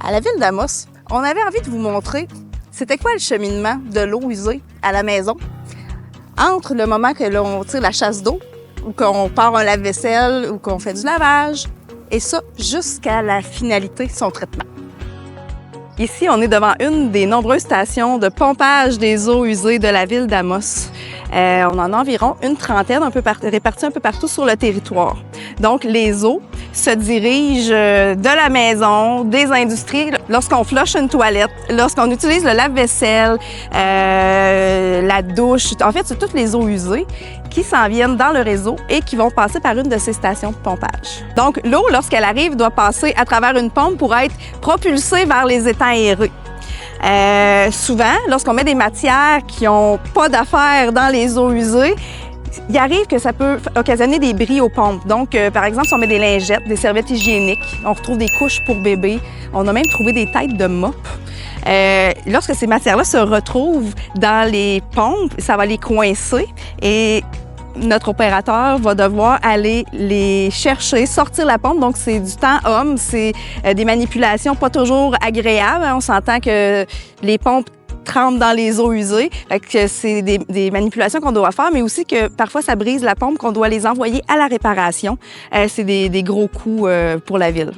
À la ville d'Amos, on avait envie de vous montrer c'était quoi le cheminement de l'eau usée à la maison entre le moment que l'on tire la chasse d'eau ou qu'on part un lave-vaisselle ou qu'on fait du lavage et ça jusqu'à la finalité de son traitement. Ici, on est devant une des nombreuses stations de pompage des eaux usées de la ville d'Amos. On en a environ une trentaine réparties un peu partout sur le territoire. Donc, les eaux se dirigent de la maison, des industries, lorsqu'on flush une toilette, lorsqu'on utilise le lave-vaisselle, la douche. En fait, c'est toutes les eaux usées qui s'en viennent dans le réseau et qui vont passer par une de ces stations de pompage. Donc, l'eau, lorsqu'elle arrive, doit passer à travers une pompe pour être propulsée vers les étangs aérés. Souvent, lorsqu'on met des matières qui n'ont pas d'affaires dans les eaux usées, il arrive que ça peut occasionner des bris aux pompes. Donc, par exemple, si on met des lingettes, des serviettes hygiéniques, on retrouve des couches pour bébés. On a même trouvé des têtes de mop. Lorsque ces matières-là se retrouvent dans les pompes, ça va les coincer et notre opérateur va devoir aller les chercher, sortir la pompe. Donc, c'est du temps homme, c'est des manipulations pas toujours agréables. On s'entend que les pompes trempent dans les eaux usées. C'est des manipulations qu'on doit faire, mais aussi que parfois, ça brise la pompe, qu'on doit les envoyer à la réparation. C'est des gros coûts pour la ville.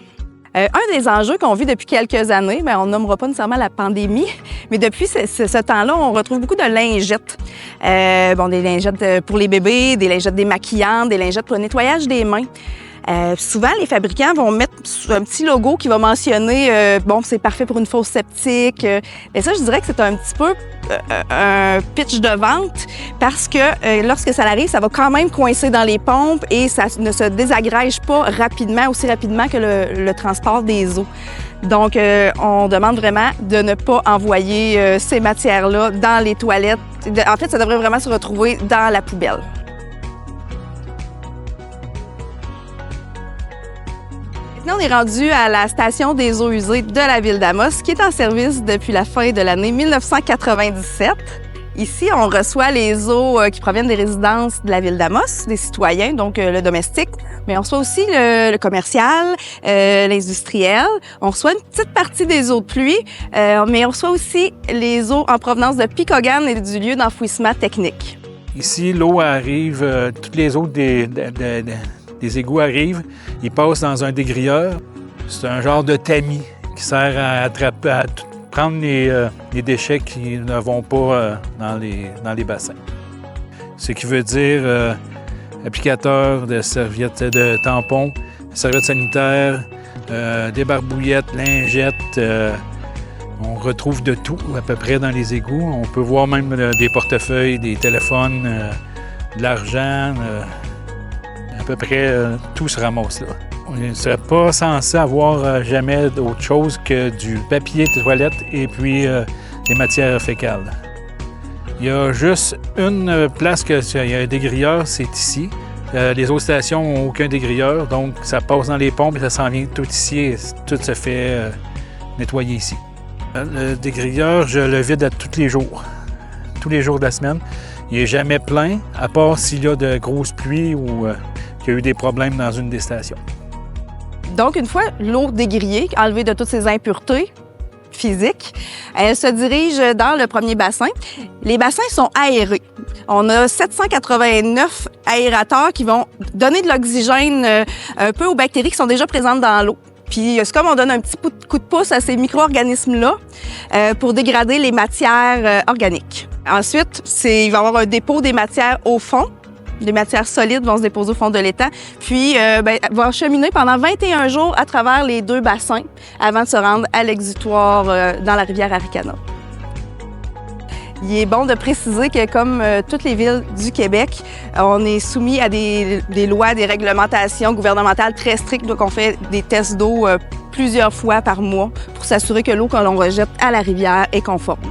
Un des enjeux qu'on vit depuis quelques années, bien, on ne nommera pas nécessairement la pandémie, mais depuis ce temps-là, on retrouve beaucoup de lingettes. Des lingettes pour les bébés, des lingettes démaquillantes, des lingettes pour le nettoyage des mains. Souvent, les fabricants vont mettre un petit logo qui va mentionner c'est parfait pour une fosse septique. Mais ça, je dirais que c'est un petit peu un pitch de vente parce que lorsque ça arrive, ça va quand même coincer dans les pompes et ça ne se désagrège pas aussi rapidement que le transport des eaux. Donc, on demande vraiment de ne pas envoyer ces matières-là dans les toilettes. En fait, ça devrait vraiment se retrouver dans la poubelle. Maintenant, on est rendu à la station des eaux usées de la ville d'Amos, qui est en service depuis la fin de l'année 1997. Ici, on reçoit les eaux qui proviennent des résidences de la ville d'Amos, des citoyens, donc le domestique, mais on reçoit aussi le commercial, l'industriel. On reçoit une petite partie des eaux de pluie, mais on reçoit aussi les eaux en provenance de Picogan et du lieu d'enfouissement technique. Ici, l'eau arrive, toutes les eaux des égouts arrivent, ils passent dans un dégrilleur. C'est un genre de tamis qui sert à prendre les déchets qui ne vont pas dans les bassins. Ce qui veut dire applicateur de serviettes de tampons, serviettes sanitaires, des barbouillettes, lingettes. On retrouve de tout à peu près dans les égouts. On peut voir même des portefeuilles, des téléphones, de l'argent. À peu près tout se ramasse là. On ne serait pas censé avoir jamais d'autre chose que du papier de toilette et puis des matières fécales. Il y a juste une place qu'il y a un dégrilleur, c'est ici. Les autres stations n'ont aucun dégrilleur, donc ça passe dans les pompes et ça s'en vient tout ici et tout se fait nettoyer ici. Le dégrilleur, je le vide à tous les jours de la semaine. Il n'est jamais plein, à part s'il y a de grosses pluies ou qu'il y a eu des problèmes dans une des stations. Donc, une fois l'eau dégrillée, enlevée de toutes ses impuretés physiques, elle se dirige dans le premier bassin. Les bassins sont aérés. On a 789 aérateurs qui vont donner de l'oxygène un peu aux bactéries qui sont déjà présentes dans l'eau. Puis, c'est comme on donne un petit coup de pouce à ces micro-organismes-là pour dégrader les matières organiques. Ensuite, il va y avoir un dépôt des matières au fond. Les matières solides vont se déposer au fond de l'étang, puis vont cheminer pendant 21 jours à travers les deux bassins avant de se rendre à l'exutoire dans la rivière Aricana. Il est bon de préciser que, comme toutes les villes du Québec, on est soumis à des lois, des réglementations gouvernementales très strictes. Donc, on fait des tests d'eau plusieurs fois par mois pour s'assurer que l'eau que l'on rejette à la rivière est conforme.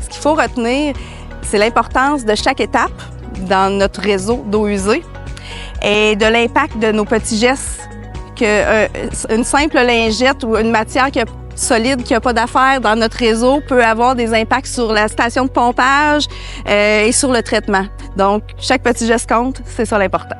Ce qu'il faut retenir, c'est l'importance de chaque étape dans notre réseau d'eau usée et de l'impact de nos petits gestes qu'une simple lingette ou une matière solide qui n'a pas d'affaires dans notre réseau peut avoir des impacts sur la station de pompage et sur le traitement. Donc, chaque petit geste compte, c'est ça l'important.